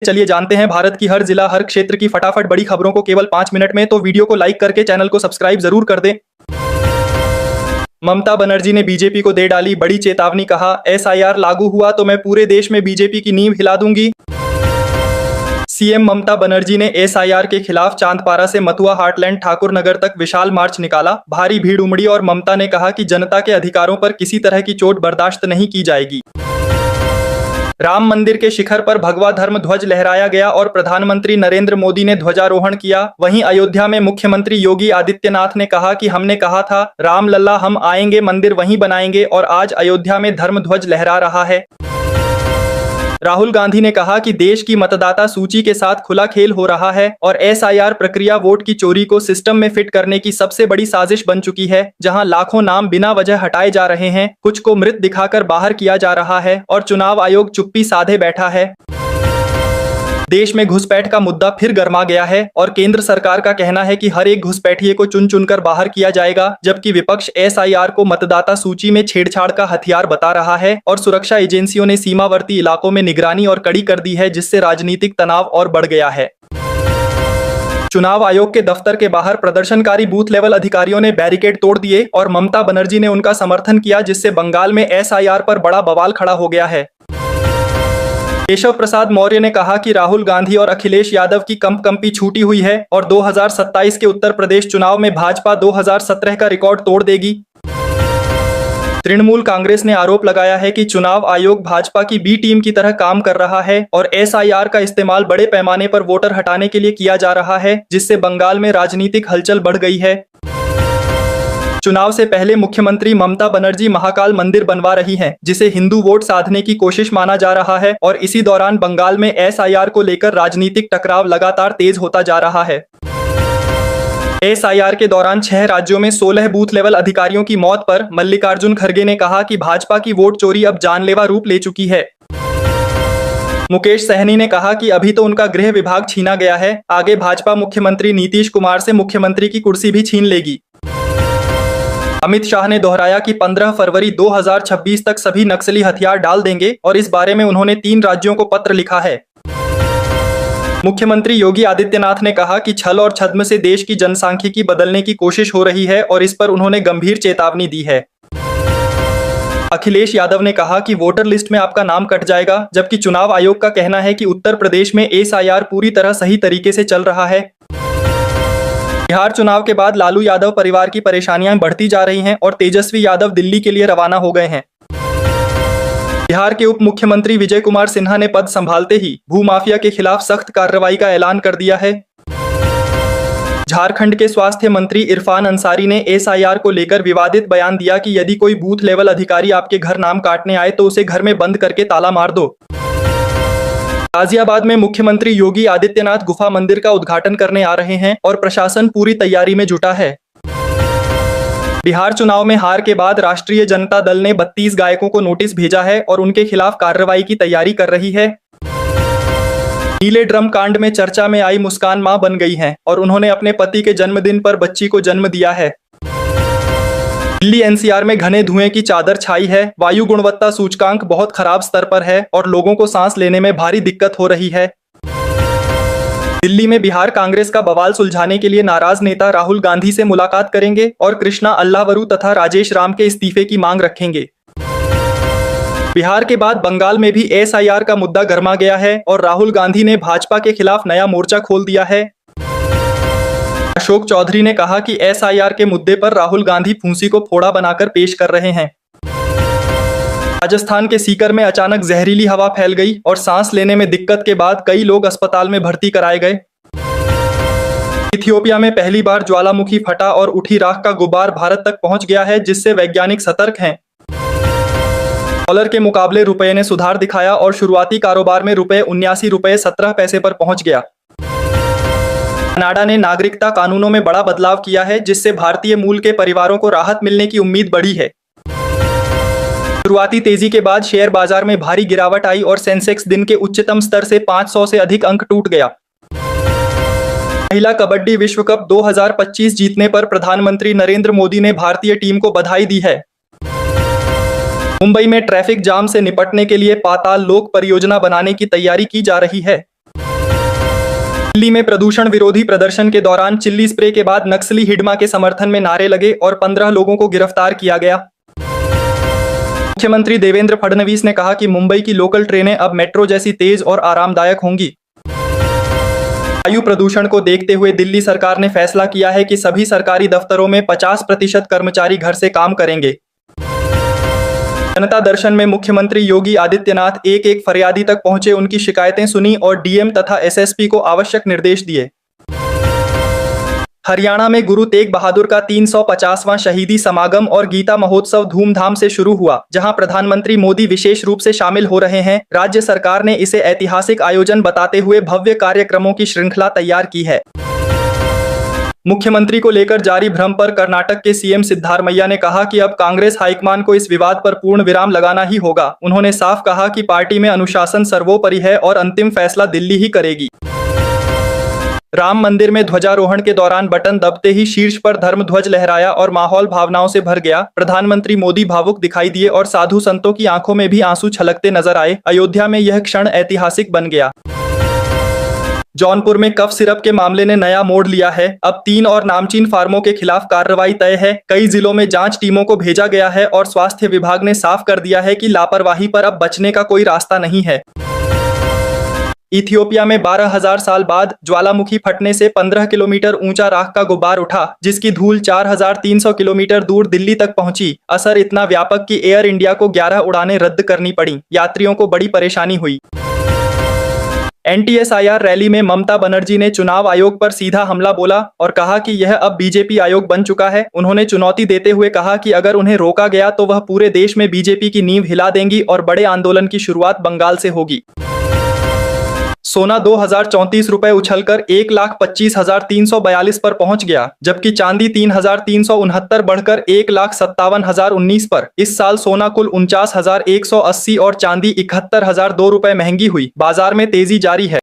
चलिए जानते हैं भारत की हर जिला हर क्षेत्र की फटाफट बड़ी खबरों को केवल 5 मिनट में। तो वीडियो को लाइक करके चैनल को सब्सक्राइब जरूर कर दें। ममता बनर्जी ने बीजेपी को दे डाली बड़ी चेतावनी, कहा एसआईआर लागू हुआ तो मैं पूरे देश में बीजेपी की नींव हिला दूंगी। सीएम ममता बनर्जी ने एसआईआर के खिलाफ चांदपारा से मथुआ हार्टलैंड ठाकुर नगर तक विशाल मार्च निकाला। भारी भीड़ उमड़ी और ममता ने कहा कि जनता के अधिकारों पर किसी तरह की चोट बर्दाश्त नहीं की जाएगी। राम मंदिर के शिखर पर भगवा धर्म ध्वज लहराया गया और प्रधानमंत्री नरेंद्र मोदी ने ध्वजारोहण किया। वहीं अयोध्या में मुख्यमंत्री योगी आदित्यनाथ ने कहा कि हमने कहा था राम लल्ला हम आएंगे, मंदिर वहीं बनाएंगे, और आज अयोध्या में धर्म ध्वज लहरा रहा है। राहुल गांधी ने कहा कि देश की मतदाता सूची के साथ खुला खेल हो रहा है और एसआईआर प्रक्रिया वोट की चोरी को सिस्टम में फिट करने की सबसे बड़ी साजिश बन चुकी है, जहां लाखों नाम बिना वजह हटाए जा रहे हैं, कुछ को मृत दिखाकर बाहर किया जा रहा है और चुनाव आयोग चुप्पी साधे बैठा है। देश में घुसपैठ का मुद्दा फिर गर्मा गया है और केंद्र सरकार का कहना है कि हर एक घुसपैठिए को चुन चुनकर बाहर किया जाएगा, जबकि विपक्ष एसआईआर को मतदाता सूची में छेड़छाड़ का हथियार बता रहा है और सुरक्षा एजेंसियों ने सीमावर्ती इलाकों में निगरानी और कड़ी कर दी है, जिससे राजनीतिक तनाव और बढ़ गया है। चुनाव आयोग के दफ्तर के बाहर प्रदर्शनकारी बूथ लेवल अधिकारियों ने बैरिकेड तोड़ दिए और ममता बनर्जी ने उनका समर्थन किया, जिससे बंगाल में एसआईआर पर बड़ा बवाल खड़ा हो गया है। केशव प्रसाद मौर्य ने कहा कि राहुल गांधी और अखिलेश यादव की कंपकंपी छूटी हुई है और 2027 के उत्तर प्रदेश चुनाव में भाजपा 2017 का रिकॉर्ड तोड़ देगी। तृणमूल कांग्रेस ने आरोप लगाया है कि चुनाव आयोग भाजपा की बी टीम की तरह काम कर रहा है और एसआईआर का इस्तेमाल बड़े पैमाने पर वोटर हटाने के लिए किया जा रहा है, जिससे बंगाल में राजनीतिक हलचल बढ़ गई है। चुनाव से पहले मुख्यमंत्री ममता बनर्जी महाकाल मंदिर बनवा रही हैं, जिसे हिंदू वोट साधने की कोशिश माना जा रहा है और इसी दौरान बंगाल में एसआईआर को लेकर राजनीतिक टकराव लगातार तेज होता जा रहा है। एसआईआर के दौरान 6 राज्यों में 16 बूथ लेवल अधिकारियों की मौत पर मल्लिकार्जुन खड़गे ने कहा कि भाजपा की वोट चोरी अब जानलेवा रूप ले चुकी है। मुकेश सहनी ने कहा कि अभी तो उनका गृह विभाग छीना गया है, आगे भाजपा मुख्यमंत्री नीतीश कुमार से मुख्यमंत्री की कुर्सी भी छीन लेगी। अमित शाह ने दोहराया कि 15 फरवरी 2026 तक सभी नक्सली हथियार डाल देंगे और इस बारे में उन्होंने 3 राज्यों को पत्र लिखा है। मुख्यमंत्री योगी आदित्यनाथ ने कहा कि छल और छद्म से देश की जनसांख्यिकी बदलने की कोशिश हो रही है और इस पर उन्होंने गंभीर चेतावनी दी है। अखिलेश यादव ने कहा कि वोटर लिस्ट में आपका नाम कट जाएगा, जबकि चुनाव आयोग का कहना है कि उत्तर प्रदेश में एसआईआर पूरी तरह सही तरीके से चल रहा है। बिहार चुनाव के बाद लालू यादव परिवार की परेशानियां बढ़ती जा रही हैं और तेजस्वी यादव दिल्ली के लिए रवाना हो गए हैं। बिहार के उप मुख्यमंत्री विजय कुमार सिन्हा ने पद संभालते ही भूमाफिया के खिलाफ सख्त कार्रवाई का ऐलान कर दिया है। झारखंड के स्वास्थ्य मंत्री इरफान अंसारी ने एसआईआर को लेकर विवादित बयान दिया कि यदि कोई बूथ लेवल अधिकारी आपके घर नाम काटने आए तो उसे घर में बंद करके ताला मार दो। गाजियाबाद में मुख्यमंत्री योगी आदित्यनाथ गुफा मंदिर का उद्घाटन करने आ रहे हैं और प्रशासन पूरी तैयारी में जुटा है। बिहार चुनाव में हार के बाद राष्ट्रीय जनता दल ने 32 गायकों को नोटिस भेजा है और उनके खिलाफ कार्रवाई की तैयारी कर रही है। नीले ड्रम कांड में चर्चा में आई मुस्कान मां बन गई हैं और उन्होंने अपने पति के जन्मदिन पर बच्ची को जन्म दिया है। दिल्ली एनसीआर में घने धुएं की चादर छाई है। वायु गुणवत्ता सूचकांक बहुत खराब स्तर पर है और लोगों को सांस लेने में भारी दिक्कत हो रही है। दिल्ली में बिहार कांग्रेस का बवाल सुलझाने के लिए नाराज नेता राहुल गांधी से मुलाकात करेंगे और कृष्णा अल्लावरू तथा राजेश राम के इस्तीफे की मांग रखेंगे। बिहार के बाद बंगाल में भी एसआईआर का मुद्दा गर्मा गया है और राहुल गांधी ने भाजपा के खिलाफ नया मोर्चा खोल दिया है। अशोक चौधरी ने कहा कि एसआईआर के मुद्दे पर राहुल गांधी फूंसी को फोड़ा बनाकर पेश कर रहे हैं। राजस्थान के सीकर में अचानक जहरीली हवा फैल गई और सांस लेने में दिक्कत के बाद कई लोग अस्पताल में भर्ती कराए गए। इथियोपिया में पहली बार ज्वालामुखी फटा और उठी राख का गुबार भारत तक पहुंच गया है, जिससे वैज्ञानिक सतर्क हैं। डॉलर के मुकाबले रुपए ने सुधार दिखाया और शुरुआती कारोबार में रुपए 79 रुपए 17 पैसे पर पहुंच गया। कनाडा ने नागरिकता कानूनों में बड़ा बदलाव किया है, जिससे भारतीय मूल के परिवारों को राहत मिलने की उम्मीद बढ़ी है। शुरुआती तेजी के बाद शेयर बाजार में भारी गिरावट आई और सेंसेक्स दिन के उच्चतम स्तर से 500 से अधिक अंक टूट गया। महिला कबड्डी विश्व कप 2025 जीतने पर प्रधानमंत्री नरेंद्र मोदी ने भारतीय टीम को बधाई दी है। मुंबई में ट्रैफिक जाम से निपटने के लिए पाताल लोक परियोजना बनाने की तैयारी की जा रही है। दिल्ली में प्रदूषण विरोधी प्रदर्शन के दौरान चिल्ली स्प्रे के बाद नक्सली हिडमा के समर्थन में नारे लगे और 15 लोगों को गिरफ्तार किया गया। मुख्यमंत्री देवेंद्र फडणवीस ने कहा कि मुंबई की लोकल ट्रेनें अब मेट्रो जैसी तेज और आरामदायक होंगी। वायु प्रदूषण को देखते हुए दिल्ली सरकार ने फैसला किया है कि सभी सरकारी दफ्तरों में 50% कर्मचारी घर से काम करेंगे। जनता दर्शन में मुख्यमंत्री योगी आदित्यनाथ एक एक फरियादी तक पहुंचे, उनकी शिकायतें सुनी और डीएम तथा एसएसपी को आवश्यक निर्देश दिए। हरियाणा में गुरु तेग बहादुर का 350वां शहीदी समागम और गीता महोत्सव धूमधाम से शुरू हुआ, जहां प्रधानमंत्री मोदी विशेष रूप से शामिल हो रहे हैं। राज्य सरकार ने इसे ऐतिहासिक आयोजन बताते हुए भव्य कार्यक्रमों की श्रृंखला तैयार की है। मुख्यमंत्री को लेकर जारी भ्रम पर कर्नाटक के सीएम सिद्धारमैया ने कहा कि अब कांग्रेस हाईकमान को इस विवाद पर पूर्ण विराम लगाना ही होगा। उन्होंने साफ कहा कि पार्टी में अनुशासन सर्वोपरि है और अंतिम फैसला दिल्ली ही करेगी। राम मंदिर में ध्वजारोहण के दौरान बटन दबते ही शीर्ष पर धर्म ध्वज लहराया और माहौल भावनाओं से भर गया। प्रधानमंत्री मोदी भावुक दिखाई दिए और साधु संतों की आंखों में भी आंसू छलकते नजर आए। अयोध्या में यह क्षण ऐतिहासिक बन गया। जौनपुर में कफ सिरप के मामले ने नया मोड़ लिया है। अब 3 और नामचीन फार्मों के खिलाफ कार्रवाई तय है। कई जिलों में जांच टीमों को भेजा गया है और स्वास्थ्य विभाग ने साफ कर दिया है कि लापरवाही पर अब बचने का कोई रास्ता नहीं है। इथियोपिया में 12,000 साल बाद ज्वालामुखी फटने से 15 किलोमीटर ऊंचा राख का गुब्बार उठा, जिसकी धूल 4,300 किलोमीटर दूर दिल्ली तक पहुंची। असर इतना व्यापक कि एयर इंडिया को 11 उड़ानें रद्द करनी पड़ी। यात्रियों को बड़ी परेशानी हुई। एंटी-एसआईआर रैली में ममता बनर्जी ने चुनाव आयोग पर सीधा हमला बोला और कहा कि यह अब बीजेपी आयोग बन चुका है। उन्होंने चुनौती देते हुए कहा कि अगर उन्हें रोका गया तो वह पूरे देश में बीजेपी की नींव हिला देंगी और बड़े आंदोलन की शुरुआत बंगाल से होगी। सोना 2,034 रुपए उछलकर 1,25,342 पर पहुंच गया, जबकि चांदी 3,369 बढ़कर 1,57,019 पर। इस साल सोना कुल 49,180 और चांदी 71,002 रुपए महंगी हुई। बाजार में तेजी जारी है।